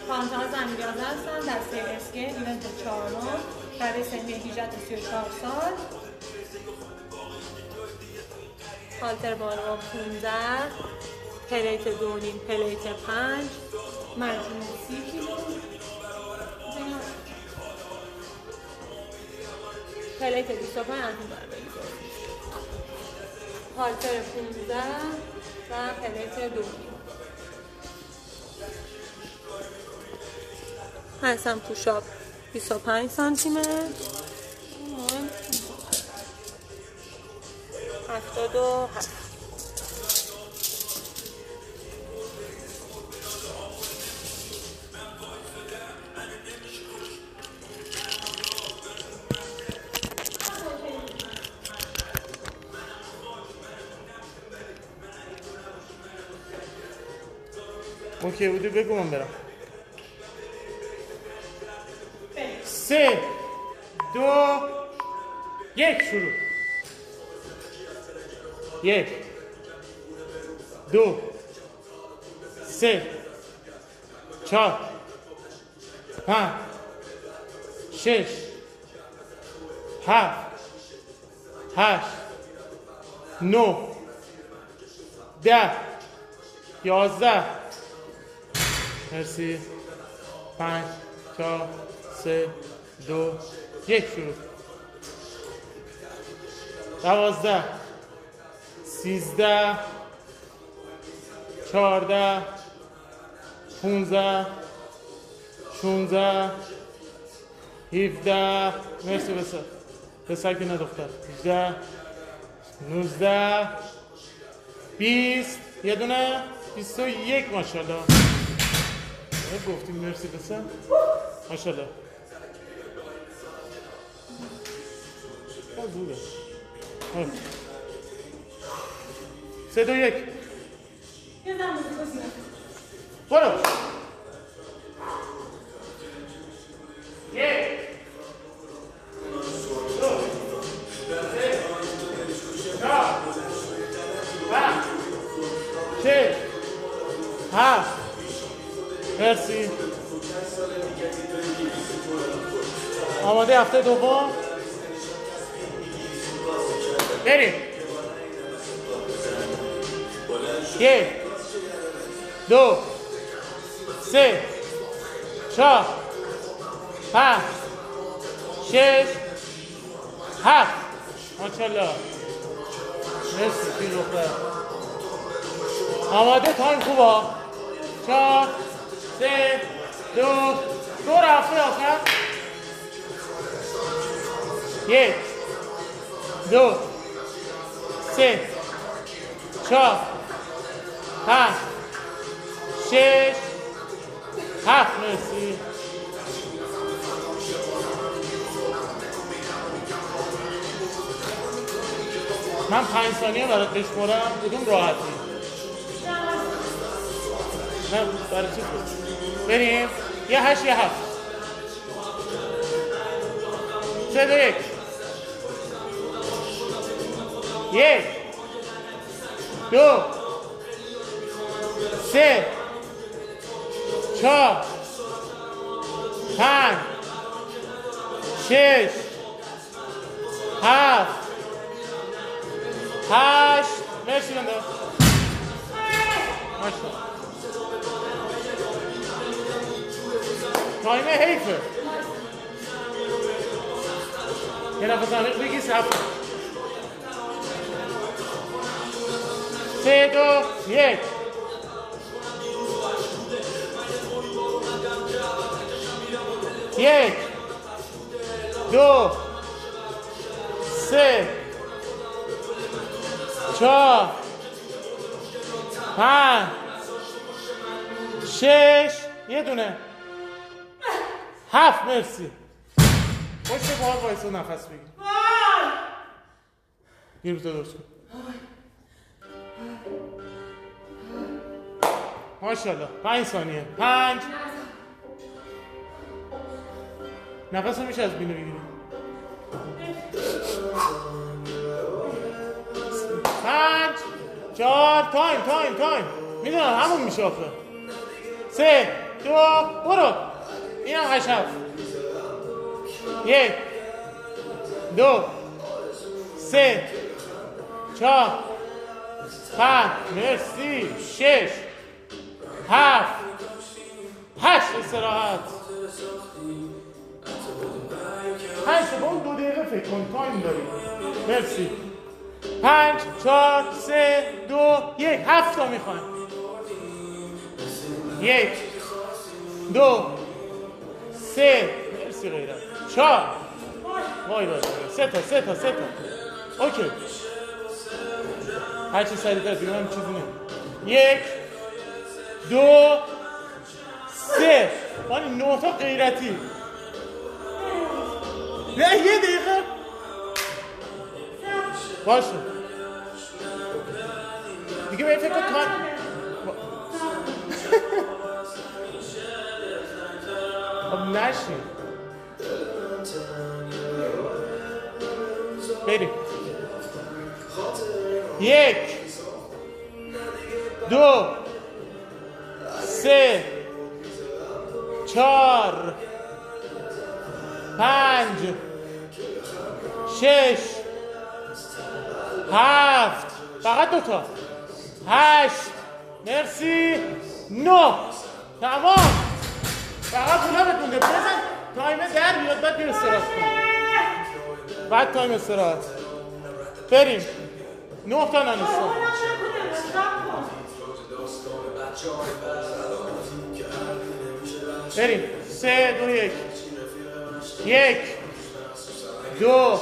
پانزده زمین‌ریاضی هستن دسته اسکیل ایونت 4 برای سنی 18 تا 34 سال. هالتر بانوان 15 پلیت 2.5 پلیت 5 مجموع 30 کیلو پلیت 25 از این بر بگذاریم. هالتر 15 و پلیت 2.5 هستم. پوشاپ 25 سانتی متر 77. اوکی بودی بگو من برم. 3 2 1 شروع. 1 2 3 4 5 6 7 8 9 10 11 مرسی. 5 4 3 2 1 شروع. 12 13 14 15 16 17 مرسی. بسر که نه دختر. 18 19 20 یه دونه 21 ماشاءالله. گفتیم مرسی بسر ماشاءالله. زوده 3 2 1 برو. 1 2 3 4 5 6 7 مرسی. آماده هفته دوم بریم. 1 2 3 4 5 6 7 ماشاءالله. مرسی پیر دختر. آماده تایم خوبه. 4 3 2 دور هفته آخر. 1 2 3 4 5 6 7 مرسی. من 5 ثانیه برات بشمرم کدوم راحتی؟ نه برای چیز بود. بریم. یه 8 یه 7 3 2 1 1 2 3 4 5 6 7 8 مرسی بنده. ماشاءالله. تایمه حیفه. یه نفس عمیق بگی. 3 2 1 1 2 3 4 5 6 یه دونه 7 مرسی. پشت بار وایسا نفس بگیر. گیر بزا درست کن. ماشاءالله. 5 ثانیه. 5 نفس میشه از بینو بگیری. 5 4 تایم میدونم همون میشه آخه. 3 2 برو. اینم قشنگ. 1 2 3 4 5 مرسی 6 7 8 استراحت 5 با اون 2 دقیقه فکر کن تایم داری مرسی 5 4 3 2 1 7 تا میخوایم 1 2 3 مرسی غیرت 4 وای وای 3 تا اوکی هرچی سریعتر دیگه هم چیزی نیم 1 2 3 ولی 9 تا غیرتی نه 1 دقیقه باشه دیگه به فکر کن خب نشین بریم 1 2 3 4 5 6 7 فقط 2 تا 8 مرسی 9 تمام فقط پولا بتونده بزن تایم در بیاد بعد بیر استراحت کن بعد تایم استراحت بریم 9 تا نانستان بریم 3 2 1 1 2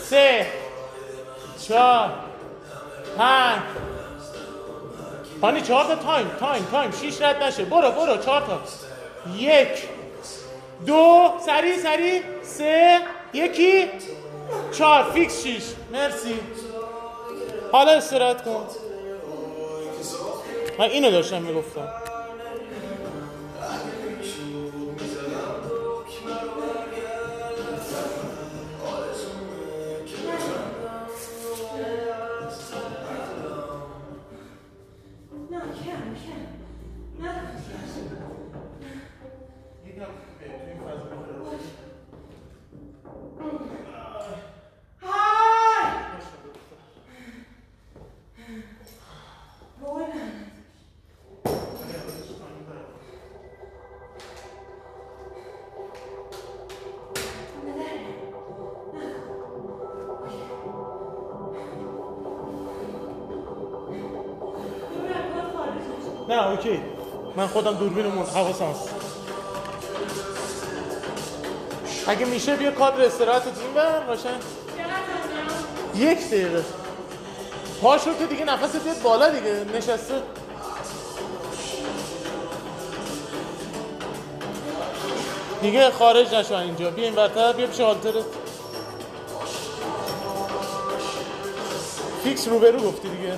3 4 5 پانی 4 تا تایم 6 رد نشه برو 4 تا 1 2 سریع 3 1 4 فیکس 6 مرسی حالا استراحت کن من اینو داشتم میگفتم نه اوکی من خودم دوربین حواسم هست اگه میشه بیا کادر استراحت این بر باشن 1 دقیقه پاشو که دیگه نفست بیاد بالا دیگه نشسته دیگه خارج نشو اینجا بیا این برتر بیا پیش آلترت فیکس روبرو گفتی دیگه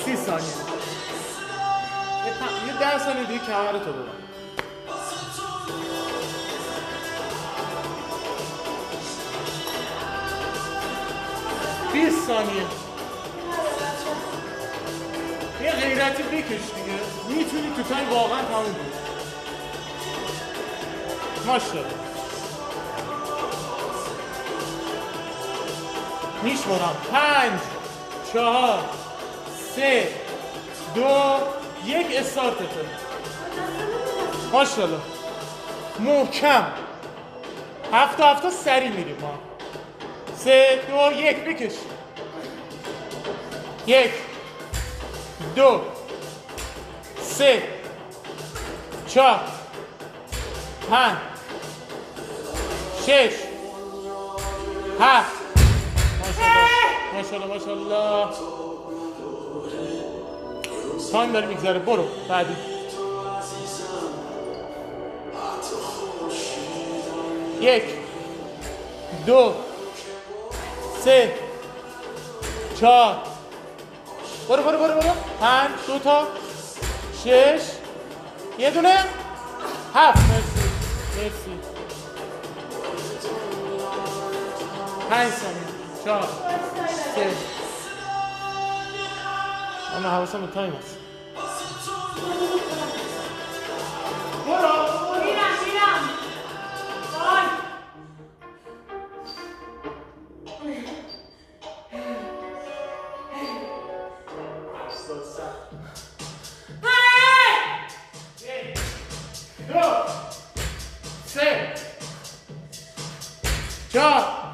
30 ثانیه یه 10 ثانیه دیگه کمرتو ببر 20 ثانیه یه غیرتی بکش دیگه میتونی تو تایم واقعا تموم بود ماشاءالله میشمارم 5 4 3 2 1 استارتته ماشاءالله محکم 7 تا 7 تا سری میریم ما 3 2 1 بکش 1 2 3 4 5 6 7 ماشاءالله تایم داری میگذره برو بعدی 1 2 3 4 برو 5 2 تا 6 یه دونه 7 مرسی 5 ثانیه 4 3 انا حواسم به تایم است. برو میرم وای دو سه چهار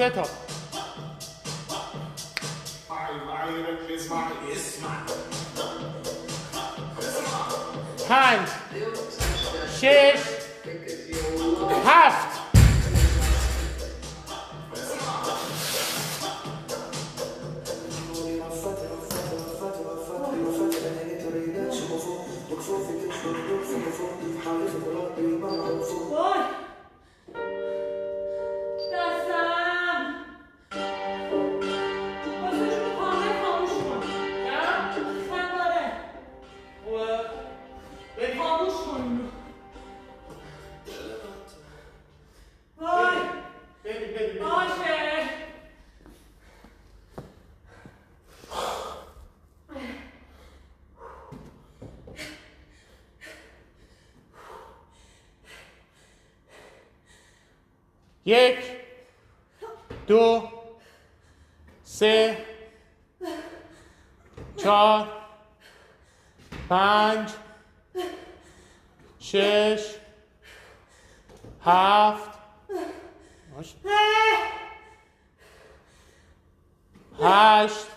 سه تا پنج شش هفت وای دستم واسه شما کامل خاموش کن نداره خاموش کن وای باشه یک دو سه چهار پنج شش هفت هشت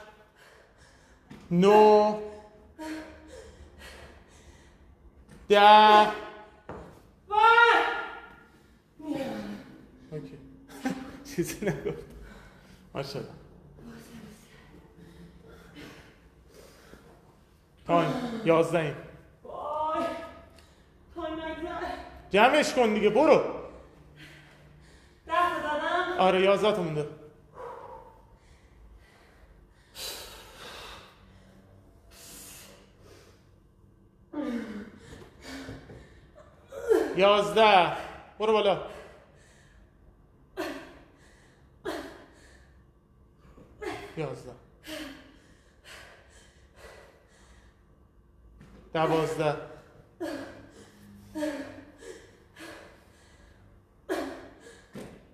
نو 10 اوکی چیزی نگفت ماشاءالله تایم 11 وای تایم نگذره جمعش کن دیگه برو 10 دادم آره 11 تا مونده 11 برو بالا 11 12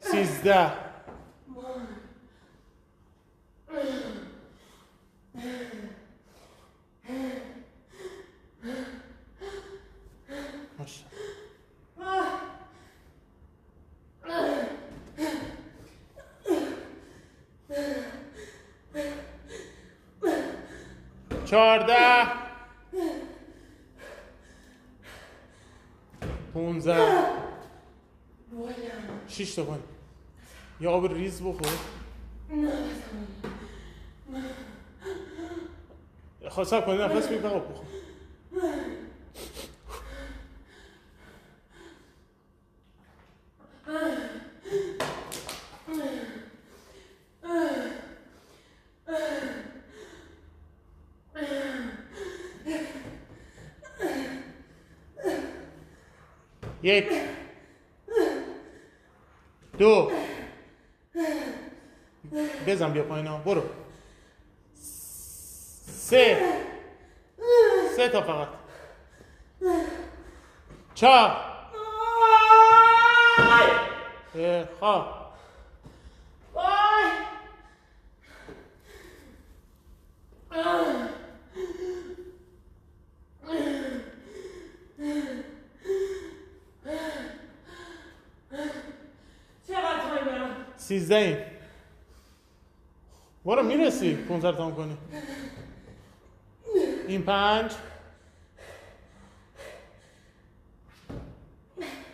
13 14 15 6 تا کنی یا آب ریز بخور خواستم کنی نفس بگیر آب بخور یک دو بزن بیا پایین برو سه تا فقط 4 خواب چقدر تایم برم 13 برو میرسی 15 تا کنی این 5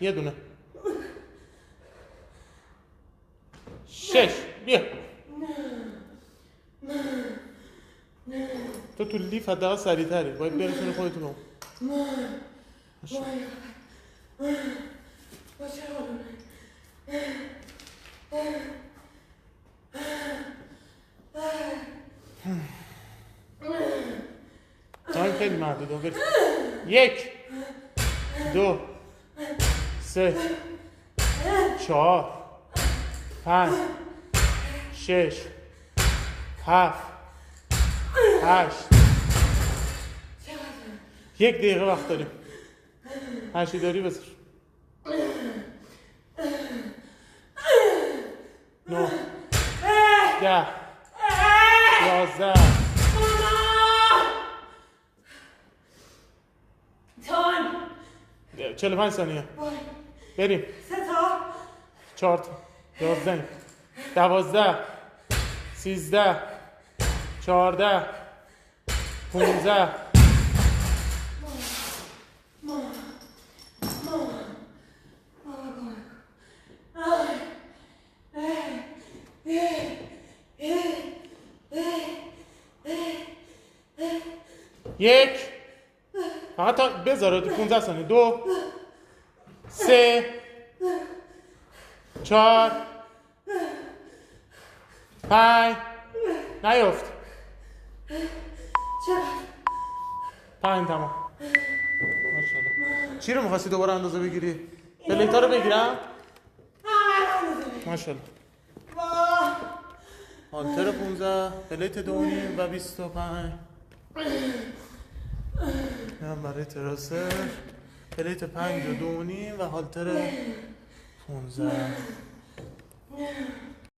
یه دونه 6 بیا تو لیف حداقل سریع‌تری باید برسونی خودتو به اون تایم خیلی محدوده برس 1 2 3 4 5 6 7 8 1 دقیقه وقت داریم. هرچی داری بذار. 9 10 11 45 ثانیه. بریم. 4 تا 11 12 13 14 15 1 فقط تا بذاره 15 ثانیه. 2 3 4 5 نیفت 5 تمام. ماشاءالله. چی رو می‌خواستی دوباره اندازه بگیری؟ پلیتا رو بگیرم؟ ماشاءالله. هالتر 15 پلیت 2.5 و 25 هم برای تراسر پلیت 5 و 2.5 و هالتر 15